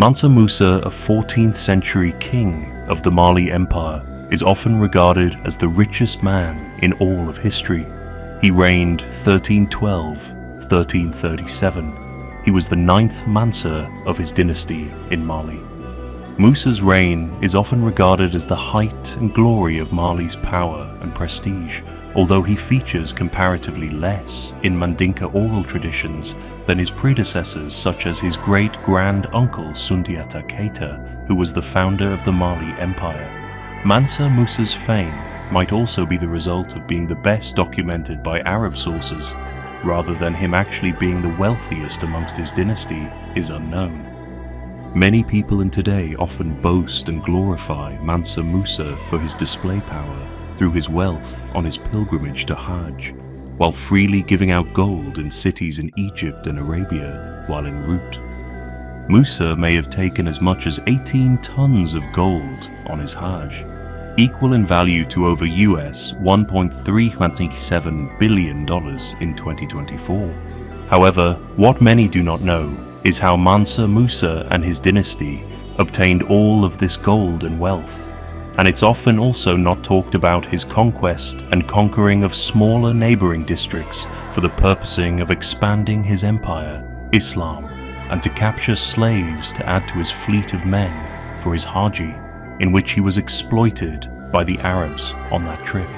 Mansa Musa, a 14th century king of the Mali Empire, is often regarded as the richest man in all of history. He reigned 1312-1337. He was the 9th Mansa of his dynasty in Mali. Musa's reign is often regarded as the height and glory of Mali's power and prestige, although he features comparatively less in Mandinka oral traditions than his predecessors, such as his great-grand-uncle Sundiata Keita, who was the founder of the Mali Empire. Mansa Musa's fame might also be the result of being the best documented by Arab sources, rather than him actually being the wealthiest amongst his dynasty is unknown. Many people in today often boast and glorify Mansa Musa for his display power through his wealth on his pilgrimage to Hajj, while freely giving out gold in cities in Egypt and Arabia while en route. Musa may have taken as much as 18 tons of gold on his Hajj, equal in value to over US $1.327 billion in 2024. However, what many do not know is how Mansa Musa and his dynasty obtained all of this gold and wealth, and it's often also not talked about his conquest and conquering of smaller neighboring districts for the purposing of expanding his empire, Islam, and to capture slaves to add to his fleet of men for his Hajj, in which he was exploited by the Arabs on that trip.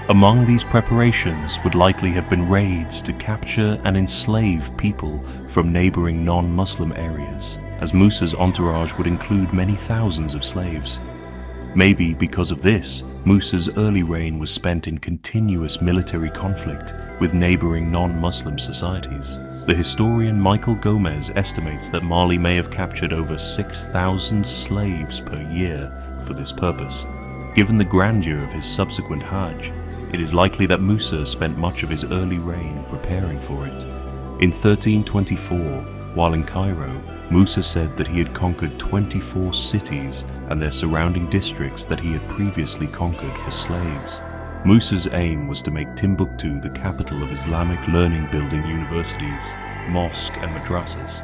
Among these preparations would likely have been raids to capture and enslave people from neighboring non-Muslim areas, as Musa's entourage would include many thousands of slaves. Maybe because of this, Musa's early reign was spent in continuous military conflict with neighboring non-Muslim societies. The historian Michael Gomez estimates that Mali may have captured over 6,000 slaves per year for this purpose. Given the grandeur of his subsequent Hajj, it is likely that Musa spent much of his early reign preparing for it. In 1324, while in Cairo, Musa said that he had conquered 24 cities and their surrounding districts that he had previously conquered for slaves. Musa's aim was to make Timbuktu the capital of Islamic learning building universities, mosques and madrasas.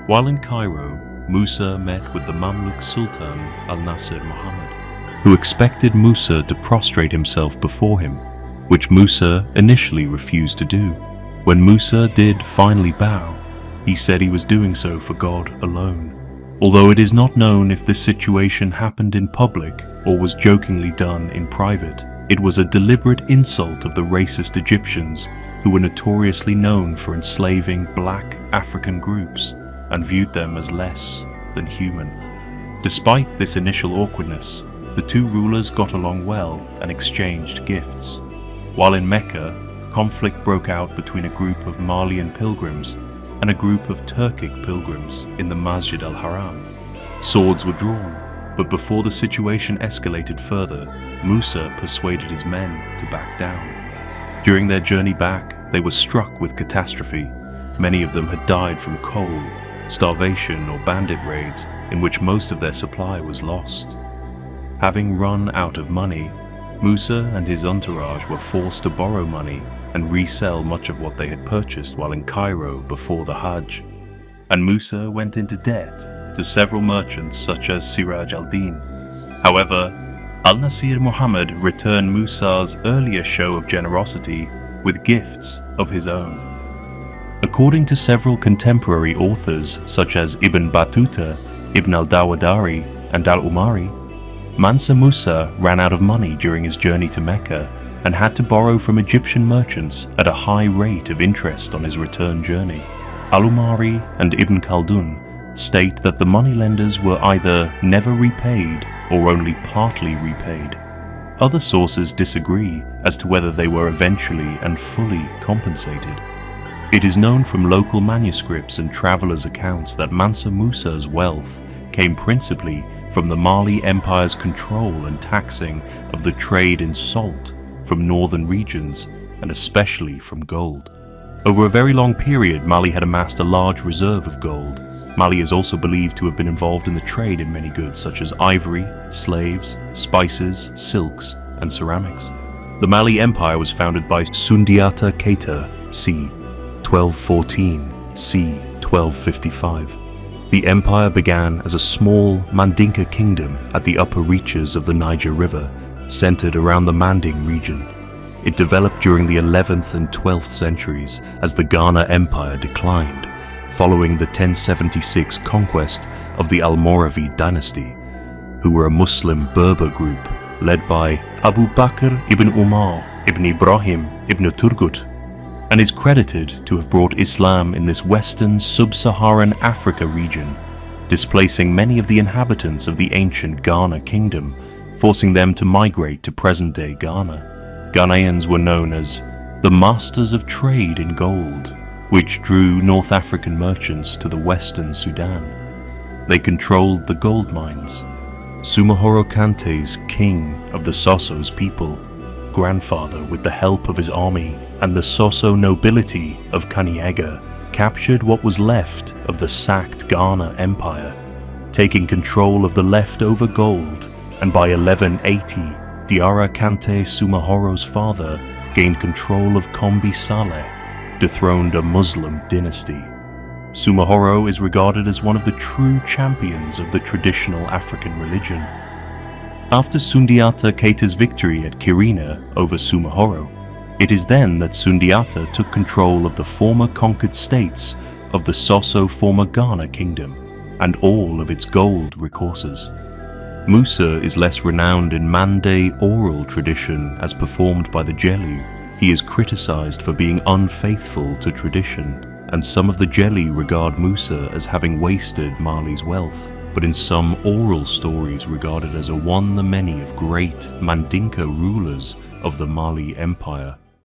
While in Cairo, Musa met with the Mamluk Sultan Al-Nasir Muhammad, who expected Musa to prostrate himself before him, which Musa initially refused to do. When Musa did finally bow, he said he was doing so for God alone. Although it is not known if this situation happened in public or was jokingly done in private, it was a deliberate insult of the racist Egyptians who were notoriously known for enslaving black African groups and viewed them as less than human. Despite this initial awkwardness, the two rulers got along well and exchanged gifts. While in Mecca, conflict broke out between a group of Malian pilgrims and a group of Turkic pilgrims in the Masjid al-Haram. Swords were drawn, but before the situation escalated further, Musa persuaded his men to back down. During their journey back, they were struck with catastrophe. Many of them had died from cold, starvation or bandit raids in which most of their supply was lost. Having run out of money, Musa and his entourage were forced to borrow money and resell much of what they had purchased while in Cairo before the Hajj. And Musa went into debt to several merchants such as Siraj al-Din. However, Al-Nasir Muhammad returned Musa's earlier show of generosity with gifts of his own. According to several contemporary authors such as Ibn Battuta, Ibn al-Dawadari and al-Umari, Mansa Musa ran out of money during his journey to Mecca and had to borrow from Egyptian merchants at a high rate of interest on his return journey. Al-Umari and Ibn Khaldun state that the moneylenders were either never repaid or only partly repaid. Other sources disagree as to whether they were eventually and fully compensated. It is known from local manuscripts and travelers' accounts that Mansa Musa's wealth came principally from the Mali Empire's control and taxing of the trade in salt from northern regions, and especially from gold. Over a very long period, Mali had amassed a large reserve of gold. Mali is also believed to have been involved in the trade in many goods such as ivory, slaves, spices, silks, and ceramics. The Mali Empire was founded by Sundiata Keita c. 1214 c. 1255. The empire began as a small Mandinka kingdom at the upper reaches of the Niger River, centered around the Manding region. It developed during the 11th and 12th centuries as the Ghana Empire declined, following the 1076 conquest of the Almoravid Dynasty, who were a Muslim Berber group led by Abu Bakr ibn Umar ibn Ibrahim ibn Turgut, and is credited to have brought Islam in this western sub-Saharan Africa region, displacing many of the inhabitants of the ancient Ghana kingdom, forcing them to migrate to present-day Ghana. Ghanaians were known as the masters of trade in gold, which drew North African merchants to the western Sudan. They controlled the gold mines. Sumahoro Kante's king of the Sosos people, grandfather with the help of his army and the Soso nobility of Kaniega, captured what was left of the sacked Ghana Empire, taking control of the leftover gold, and by 1180, Diarra Kante Sumahoro's father gained control of Kombi Saleh, dethroned a Muslim dynasty. Sumahoro is regarded as one of the true champions of the traditional African religion. After Sundiata Keita's victory at Kirina over Sumahoro, it is then that Sundiata took control of the former conquered states of the Soso former Ghana kingdom and all of its gold resources. Musa is less renowned in Mande oral tradition as performed by the Jelu. He is criticized for being unfaithful to tradition, and some of the Jeli regard Musa as having wasted Mali's wealth, but in some oral stories regarded as a one the many of great Mandinka rulers of the Mali Empire.